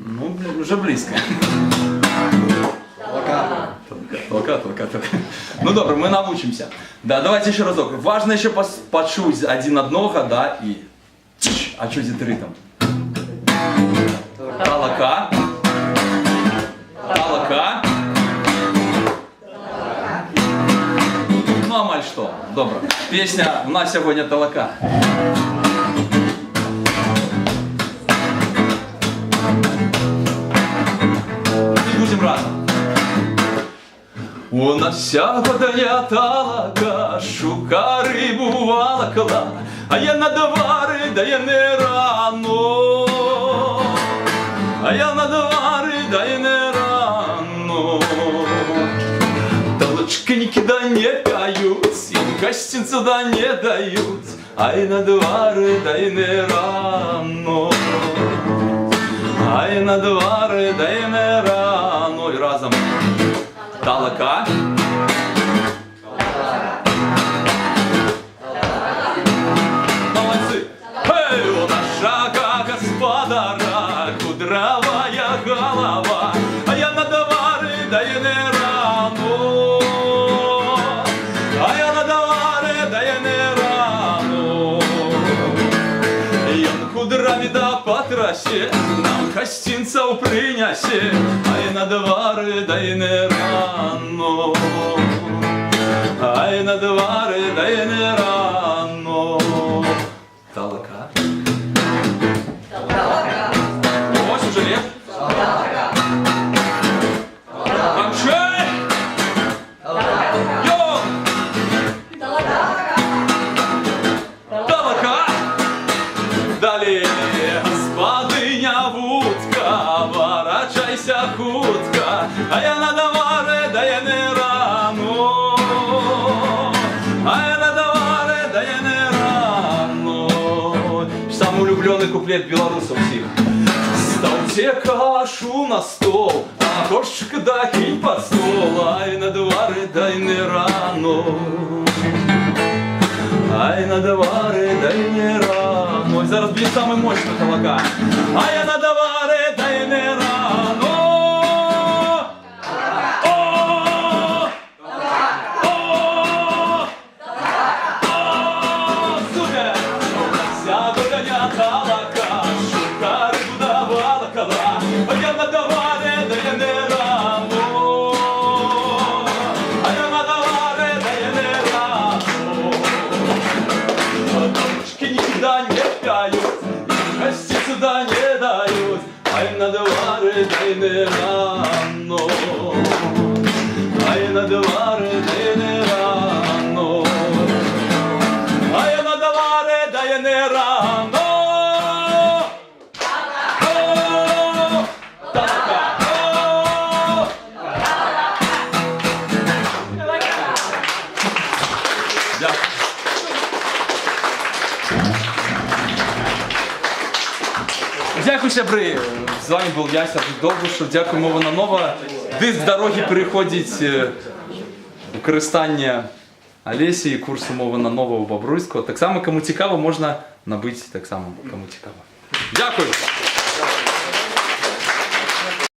Ну, уже близко. Толка. Ну добре, мы научимся. Да, давайте еще разок. Важно еще почуть один одного, да, и... А что здесь ритм? Толка. Толка. Ну, а маль что? Добре. Песня у нас сегодня толка. Будем разом. У нас сьогодення талака, шука рибу волокла, а я на двари, да я не рано. А я на двари, да я не рано. Толочки никуда не пьют, им гостинцу да не дают, ай на двари, да я не рано. Ай на двари, да я не рано. І разом. Толка. Молодцы. Эй, у нашего господара кудровая голова, а я на двари, да я не рано. А я на двари, да я не рано. Я на кудрами да потрасе, нам гостинцев принясе, ай на двари, да я не рано. Ай на двари, да я не рано. Толка. Ось уже лев. Бомжей! Йо! Толка! Далее, господыня Вудка, ворочайся хутка, а я на двари, да я не рано. А я на двари, да я не рано. Самый улюбленный куплет белорусов всех. Ставьте кашу на стол, а горшик да кинь под стол, ай на двари, да я не рано. Ай на двари, да я не рано. І зараз буде самый мощный толка. А я на двари, да я не рано. Ай на двари, да й не рано. Ай на двари, да й не рано. Ай на двари, да й не рано. Дякую, сябри. З вами був я, Сергій Довбушев. Дякую, Мова на Нова. Десь з дороги переходить використання Олесі і курсу Мова на Нова у Бобруйського. Так само, кому цікаво, можна набити так само, кому цікаво. Дякую.